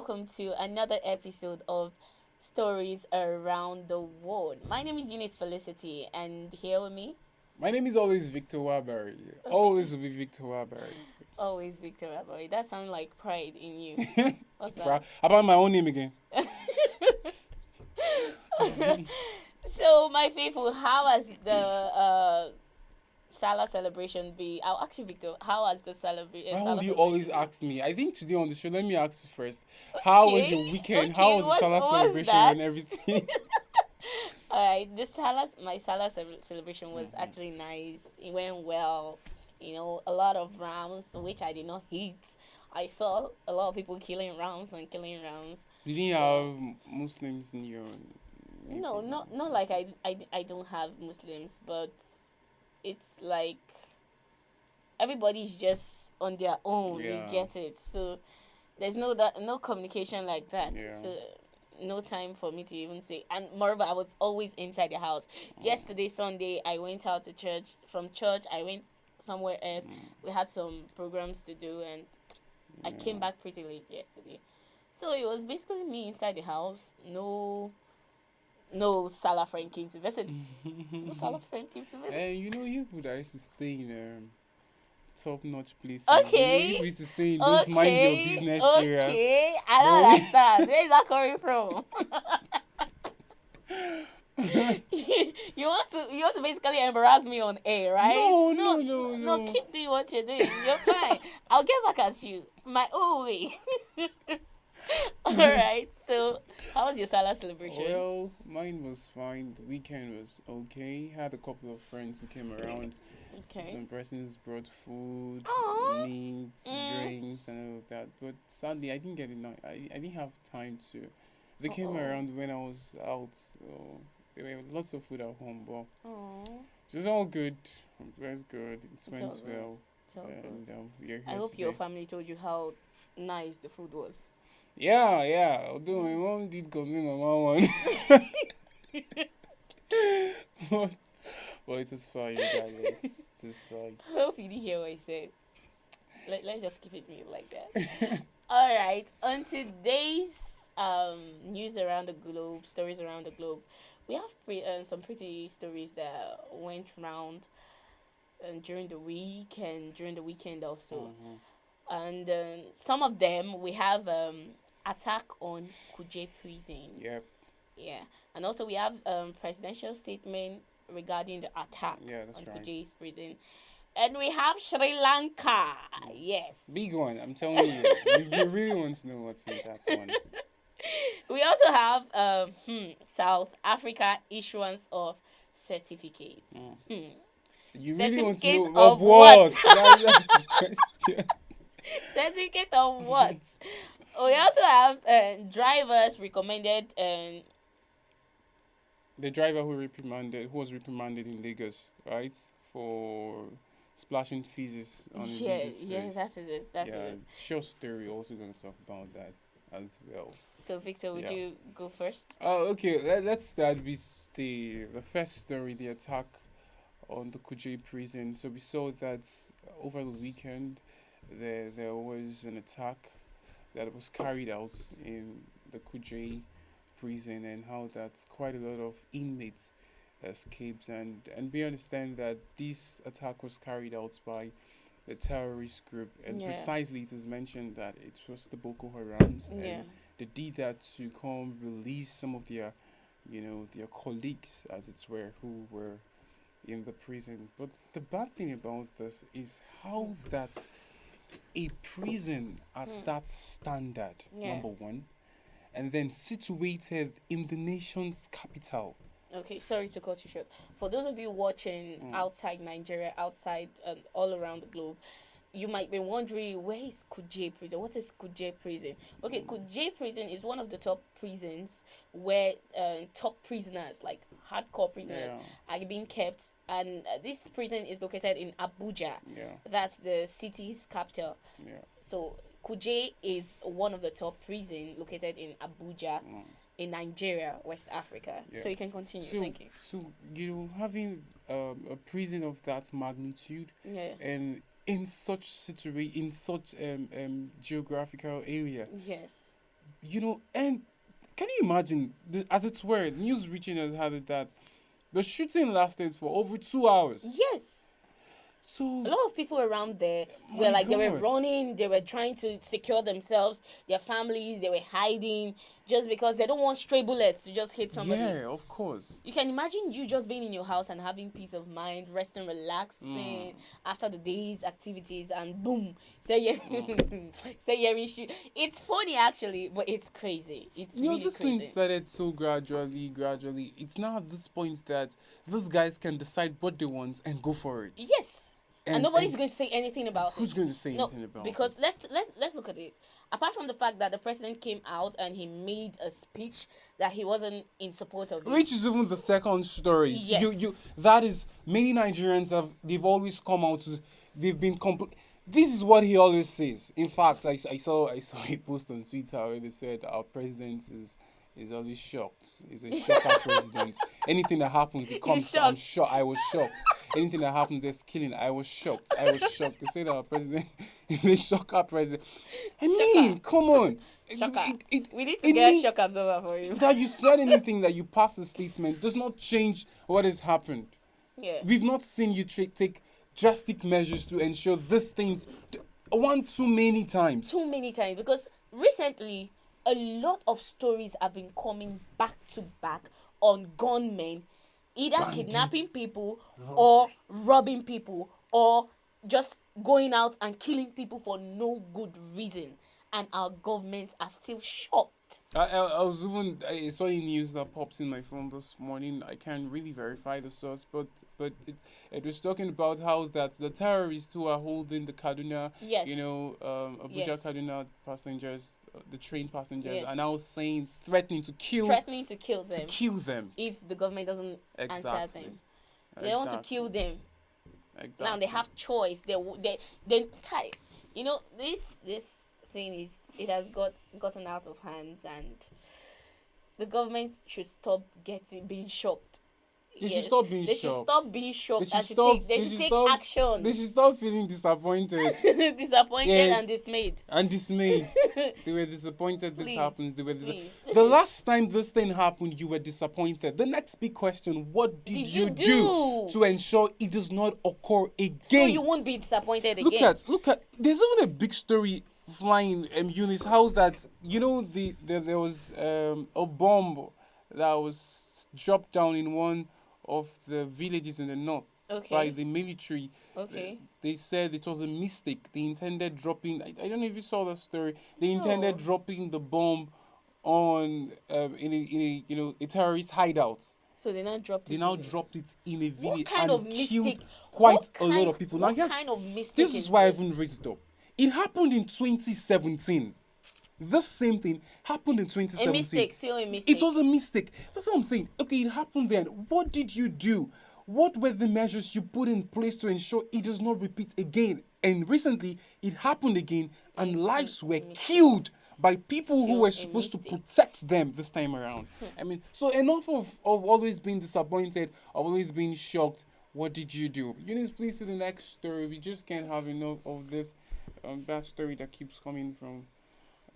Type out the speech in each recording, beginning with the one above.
welcome to another episode of Stories Around the World. My name is Eunice Felicity, and here with me, My name is always Victor Waberry. Always will be Victor Waberry. always Victor Aboy. That sounds like pride in you. What's How that? about my own name again? So, my people, how has the Salah celebration be? I'll ask you, Victor, how has the Why Salah would you celebration always been? ask me? I think today on the show, let me ask you first. How was Okay, your weekend? How okay, was the Salah what's celebration that? and everything? Alright, my Salah celebration was Mhm. actually nice. It went well. A lot of rounds which I did not hit. I saw a lot of people killing rounds and killing rounds. You didn't So have Muslims in your no, neighborhood? not like I don't have Muslims, but it's like everybody's just on their own. You Yeah, get it. So there's no communication like that. yeah. So no time for me to even say. And moreover, I was always inside the house. Mm, Yesterday Sunday, I went out to church. From church, I went somewhere else. mm, We had some programs to do, and I came yeah. back pretty late yesterday. So it was basically me inside the house. No Salah friend came to visit. No Salah friend came to visit. And you people that used to stay in top-notch places. You Okay, used to stay in those mind your okay, business areas. okay. I But don't understand. Where is that coming from? You want to basically embarrass me on air, right? no, No, no, no, no. no. Keep doing what you're doing. You're fine. I'll get back at you my own way. All right. So, how was your Salah celebration? Well, mine was fine. The weekend was okay. Had a couple of friends who came around. Okay. Some persons brought food, Oh. meats, Mm. drinks, and all of that. But sadly, I didn't get enough. I didn't have time to. They came Oh. around when I was out, so there were lots of food at home. But Oh. it was all good. It was good. It It's all went good. well, It's all good. and we are I here hope your today. family told you how nice the food was. Yeah, yeah. Although my mom did complain on one, but it was fine regardless. It was fine. I hope you didn't hear what I said. Let's just keep it real like that. All right. On today's news around the globe, stories around the globe, we have some pretty stories that went round during the week and during the weekend also. Mhm. And some of them we have attack on Kuje prison. Yep. Yeah, and also we have presidential statement regarding the attack Yeah, on that's right. Kuje's prison. And we have Sri Lanka. Mm. Yes. Big one. I'm telling you. You really want to know what's in that one. We also have South Africa issuance of certificates. Mm. Hmm. You really want to Certificates know of of what? what? That's the question. Certificate of what? We also have drivers recommended. The driver who was reprimanded in Lagos, right, for splashing feces on Yeah, leaders' yeah, face. that is it. That's Yeah, it. short story. Also going to talk about that as well. So, Victor, would Yeah. you go first? Oh, okay. Let's start with the first story, the attack on the Kuje prison. So we saw that over the weekend there was an attack that was carried out in the Kuje prison, and how that quite a lot of inmates escaped, and we understand that this attack was carried out by the terrorist group, and Yeah. precisely it was mentioned that it was the Boko Harams, Yeah. and they did that to come release some of their colleagues, as it were, who were in the prison. But the bad thing about this is how that a prison at Hmm. that standard, Yeah. number one, and then situated in the nation's capital. Okay, sorry to cut you short. For those of you watching Mm. outside Nigeria, outside all around the globe, you might be wondering, where is Kuje prison? What is Kuje prison? Okay, Kuje prison is one of the top prisons where top prisoners, like hardcore prisoners, Yeah, are being kept. And this prison is located in Abuja. yeah, That's the city's capital. yeah. So Kuje is one of the top prison located in Abuja, Mm. in Nigeria, West Africa. Yeah. So you can continue. So, Thank you. having a prison of that magnitude Yeah. and in such geographical area, Yes. And can you imagine, as it were, news reaching us had it that the shooting lasted for over 2 hours. Yes. A So, lot of people around there were my like, they were God. running, they were trying to secure themselves, their families, they were hiding just because they don't want stray bullets to just hit somebody. Yeah, of course. You can imagine you just being in your house and having peace of mind, resting, Mm. relaxing after the day's activities, and boom, say yeah, say yeah, we should. It's funny actually, but it's crazy. It's really This thing crazy. started so gradually, gradually. It's now at this point that these guys can decide what they want and go for it. Yes, and nobody's and going to say anything about it. who's going to say No, anything about because it? let's look at it. Apart from the fact that the president came out and he made a speech that he wasn't in support of it. Which is even the second story. Yes. That is, many Nigerians they've always come out they've been this is what he always says. In fact, I saw a post on Twitter where they said our president is always shocked. He's a shocker president. Anything that happens, he comes. I'm shocked. shocked. I was shocked. Anything that happens, there's killing. I was shocked. I was shocked. They say that our president is a shocker president. I mean, come on. Shocker. We need to it get a mean- shock absorber for you. that you said anything, that you passed a statement, does not change what has happened. Yeah. We've not seen you take drastic measures to ensure these things too many times. Too many times, because recently a lot of stories have been coming back to back on gunmen either Bandits. kidnapping people or robbing people or just going out and killing people for no good reason, and our governments are still shocked. I saw a news that pops in my phone this morning. I can't really verify the source, but it was talking about how that the terrorists who are holding the Kaduna, Yes. Abuja Yes. Kaduna passengers, the train passengers, Yes. are now threatening to kill Threatening to kill them them. if the government doesn't answer Exactly. them. They want to kill them. Exactly. Now they have choice. Kai, this thing it has gotten out of hands, and the government should stop being shocked. They should stop being They should shocked. stop being shocked. They and should stop. They should take action. They should stop feeling disappointed Disappointed Yes. and dismayed. and dismayed. They were disappointed this Please, happens. They were please. the last time this thing happened, you were disappointed. The next big question: what did you do to ensure it does not occur again? So you won't be disappointed again. Look at. There's even a big story flying. Eunice, how that there was a bomb that was dropped down in one of the villages in the north by the military. Okay. They said it was a mistake. They intended dropping. I don't know if you saw the story. They intended dropping the bomb on in a terrorist hideout. So they now dropped it. They now dropped it in a village What kind and of killed mistake? quite a lot of people. Now, What yes, kind of mistake this is why I this? even raised it up. It happened in 2017. This same thing happened in 2017. A mistake, still a mistake. It was a mistake. That's what I'm saying. Okay, it happened then. What did you do? What were the measures you put in place to ensure it does not repeat again? And recently, it happened again, and lives were killed by people who Still were a supposed to mistake. protect them this time around. I mean, so enough of always being disappointed, of always being shocked. What did you do? Eunice, please to the next story. We just can't have enough of this bad story that keeps coming from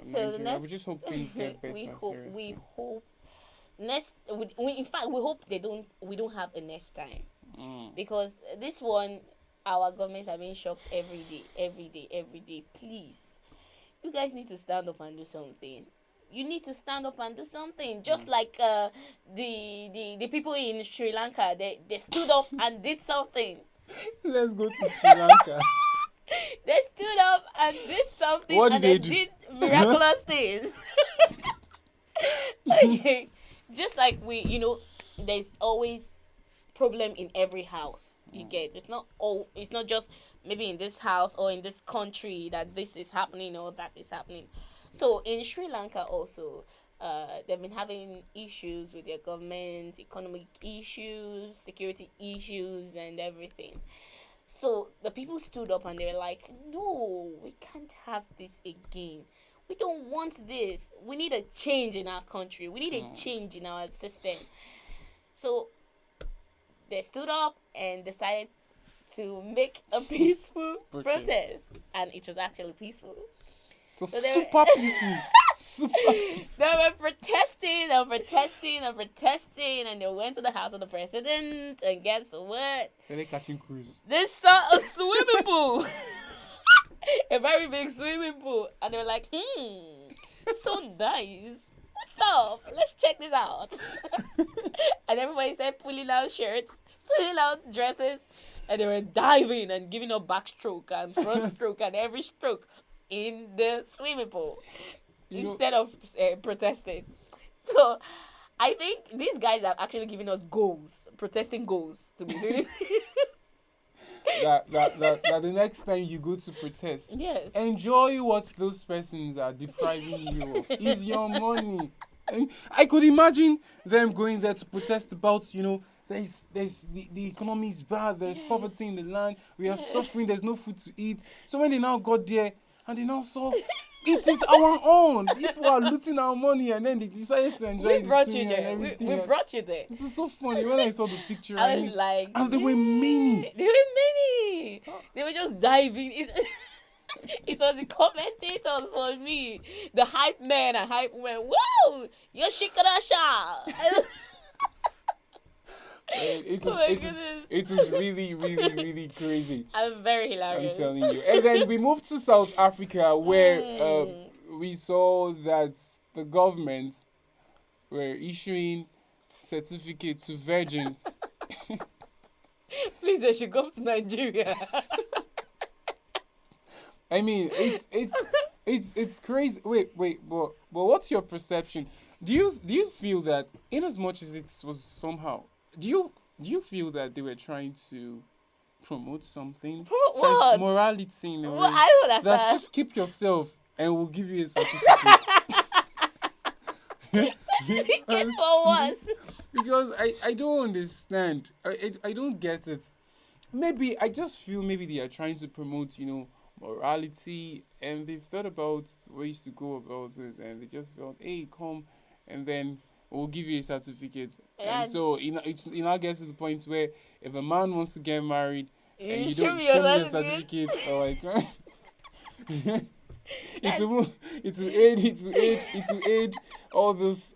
So the Nigeria. next, We just hope things get better. we seriously. hope in fact we hope we don't have a next time, because this one, our government are being shocked every day. Please, you guys need to stand up and do something. You need to stand up and do something. Just like the people in Sri Lanka, they stood up and did something. Let's go to Sri Lanka. They stood up and did something. What and did they they do? did miraculous things. Okay. Just like there's always problem in every house. You get it's not just maybe in this house or in this country that this is happening or that is happening. So in Sri Lanka also, they've been having issues with their government, economic issues, security issues, and everything. So the people stood up and they were like, no, we can't have this again. We don't want this. We need a change in our country. We need a change in our system. So they stood up and decided to make a peaceful protest. And it was actually peaceful. It was So they super were, peaceful. Super peaceful. they were protesting and protesting and protesting, and they went to the house of the president, and guess what? So they're catching cruises. They saw a swimming pool. A very big swimming pool. And they were like, so nice. What's up? Let's check this out. And everybody started pulling out shirts, pulling out dresses, and they were diving and giving a backstroke and front stroke and every stroke in the swimming pool instead of protesting. So I think these guys are actually giving us goals, protesting goals to be doing. that the next time you go to protest, Yes. enjoy what those persons are depriving you of. Is your money. And I could imagine them going there to protest about, there's the economy is bad, there's poverty in the land, we are suffering, there's no food to eat. So when they now got there and they now saw it is our own. People are looting our money, and then they decided to enjoy We brought the you swimming and there. everything. We brought you there. This is so funny. When I saw the picture, I was like, and there were many. There were many. They were just diving. It was the commentators for me, the hype man and hype women. Whoa, you're Shikarasha. It Oh my is goodness. it is really, really, really crazy. I'm very hilarious. I'm telling you. And then we moved to South Africa, where we saw that the government were issuing certificates to virgins. Please, they should come to Nigeria. I mean, it's crazy. Wait, but what's your perception? Do you feel that, in as much as it was somehow, do you feel that they were trying to promote something? Promote Trying to- what? morality in a way. Well, I don't That understand. just keep yourself and we'll give you a certificate. Get for what? Because I don't understand. I don't get it. Maybe I just feel maybe they are trying to promote, morality, and they've thought about ways to go about it, and they just felt, hey, come, and then we'll give you a certificate. And so it now gets to the point where if a man wants to get married and you don't show me a certificate, or like it will aid all this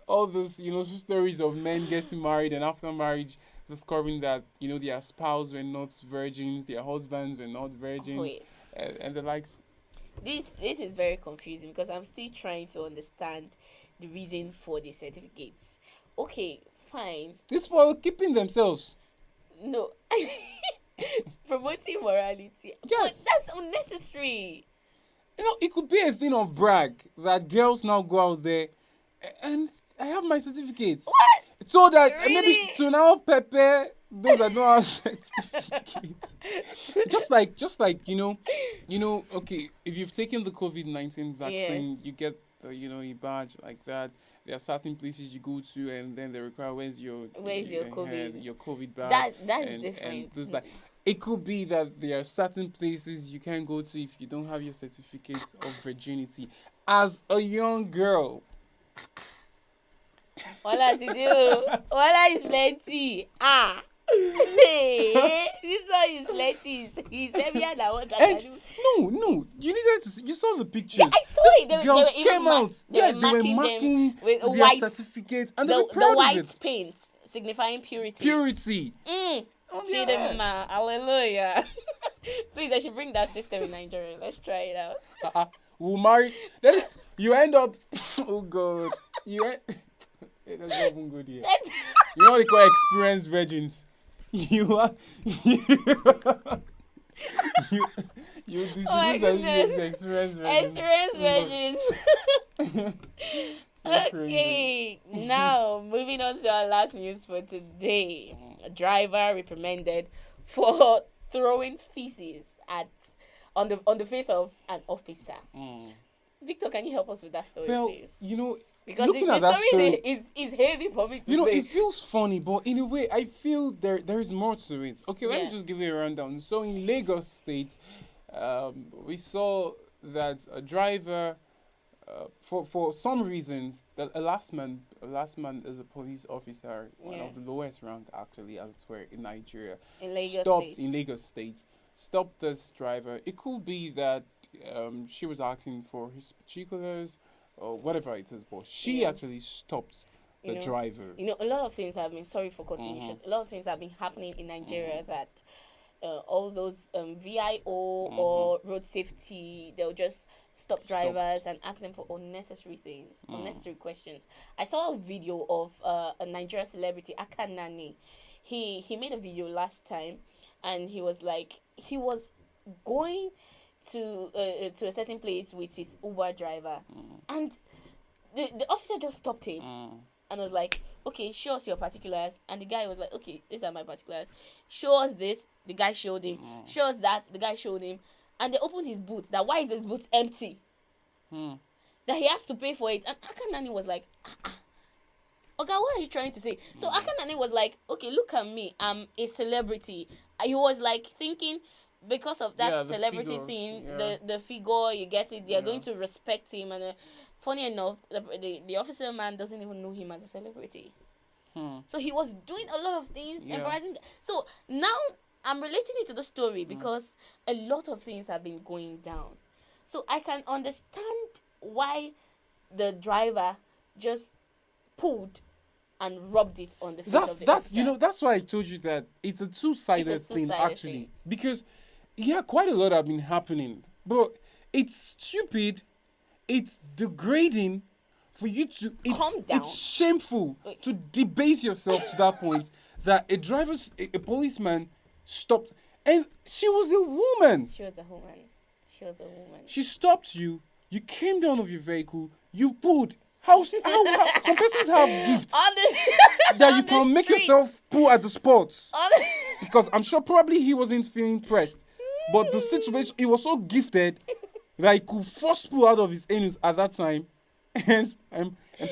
stories of men getting married, and after marriage discovering that their spouse were not virgins, their husbands were not virgins. Wait. And the likes. This is very confusing because I'm still trying to understand the reason for the certificates. Okay, fine. It's for keeping themselves. No. Promoting morality. Yes. But that's unnecessary. It could be a thing of brag that girls now go out there and I have my certificates. What? So that Really? maybe to now prepare those that don't have certificates. just like okay, if you've taken the COVID-19 vaccine, Yes. you get a badge like that. There are certain places you go to, and then they require where's your COVID badge. That's and different. there's like, it could be that there are certain places you can't go to if you don't have your certificate of virginity as a young girl. Hola to do. Hola is plenty. Hey, this one is lettuce. He's heavier than what I And can do. no, you needed to see, you saw the pictures. Yeah, I saw These it. They girls were even came out. they Yes, were they were marking them marking with a their white- certificate, and they were The proud white of it. paint signifying purity. Purity. Chidema, hallelujah. Please, I should bring that system in Nigeria. Let's try it out. We'll marry. Then you end up. Oh God. That's not even good here. You know what they call experienced virgins. You are. You distribute Oh my goodness. experienced virgins. Experience virgins. So crazy. Okay, now moving on to our last news for today. A driver reprimanded for throwing feces on the face of an officer. Victor, can you help us with that story, Well, please? Because looking the at that story story, is heavy for me to say. it feels funny, but in a way, I feel there is more to it. Okay, let me Yes. just give you a rundown. So in Lagos State, we saw that a driver, for some reasons, that a last man is a police officer, one of the lowest rank actually, as it were, in Nigeria. In Lagos stopped State. in Lagos State. Stopped this driver. It could be that she was asking for his particulars or whatever it is, but she Yeah. actually stopped You the know, driver. a lot of things have been. Sorry for cutting you Mhm. short. A lot of things have been happening in Nigeria Mhm. that all those VIO Mhm. or road safety, they'll just stop Stop. drivers and ask them for unnecessary things, Mm. unnecessary questions. I saw a video of a Nigerian celebrity, Akanani. He made a video last time, and he was like he was going to a certain place with his Uber driver, Mm. and the officer just stopped him Mm. and was like, okay, show us your particulars. And the guy was like, okay, these are my particulars. Show us this. The guy showed him. Mm. Show us that. The guy showed him. And they opened his boots. That why is his boots empty? Mm. That he has to pay for it. And Akanani was like, okay, what are you trying to say? So Akanani was like, okay, look at me. I'm a celebrity. He was like thinking, because of that Yeah, the celebrity figure. thing, Yeah. the figure, you get it, they're Yeah. going to respect him. And funny enough, the officer man doesn't even know him as a celebrity. Hmm. So he was doing a lot of things, Yeah. embarrassing. So now I'm relating it to the story because a lot of things have been going down. So I can understand why the driver just pulled and rubbed it on the face of the That's officer. that's why I told you that it's a two-sided thing two-sided actually, thing. because yeah, quite a lot have been happening, but it's stupid, it's degrading for you to Calm down. it's shameful Wait. to debase yourself to that point that a policeman stopped, and she was a woman. She was a woman. She was a woman. She stopped you. You came down of your vehicle. You pulled. How some persons have gifts On the that you on the can make street. yourself pull at the spot, On because I'm sure probably he wasn't feeling pressed, but the situation, he was so gifted that he could force pull out of his anus at that time and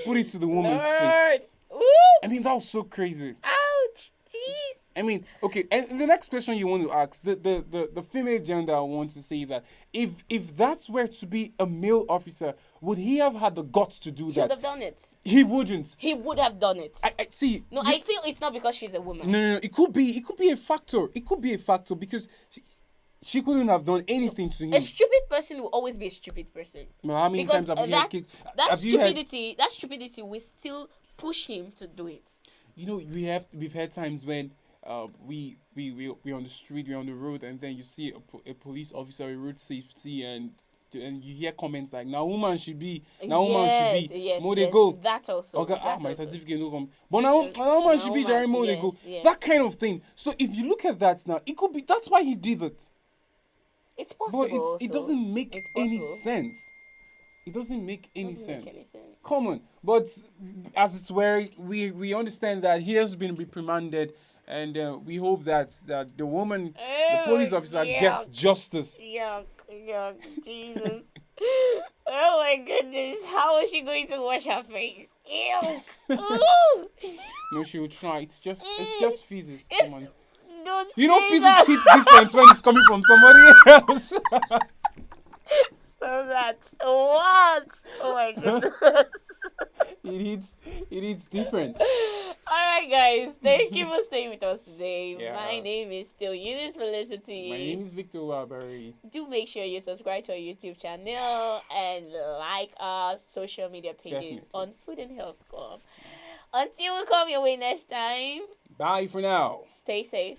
put it to the woman's face. Lord. Oops. I mean, that was so crazy. Ouch. Jeez. I mean, okay, and the next question you want to ask, the female gender, I want to say that if that's were to be a male officer, would he have had the guts to do He would that? have done it. He wouldn't. He would have done it. I see. No, I feel it's not because she's a woman. No. It could be a factor. It could be a factor because she couldn't have done anything to him. A stupid person will always be a stupid person. Well, how many Because times have you had kids? that Have you had, stupidity will still push him to do it. we've had times when we're on the street, we're on the road, and then you see a police officer, a road safety, and you hear comments like, "Now woman should be, Yes, more they go." That also. Okay, that my also. certificate no come. But now woman should be, Jerry, more they go. yes. That kind of thing. So if you look at that now, it could be that's why he did it. It's possible. But it also. doesn't make It's any possible. sense. It doesn't make any Doesn't sense. make any sense. Come on. But as it's where we understand that he has been reprimanded, and we hope that the woman, the police officer, gets justice. Yuck, Jesus. Oh my goodness, how is she going to wash her face? Ew. Ooh. No, she will try. It's just physics. Come on. Don't You know, say physics that. hits different when it's coming from somebody else. So that. What? Oh my goodness. it hits different. Alright guys, thank you for staying with us today. Yeah. My name is still Eunice Felicity. My name is Victor Waberry. Do make sure you subscribe to our YouTube channel and like our social media pages Definitely. on Food and Health Club. Until we come your way next time, Bye for now. stay safe.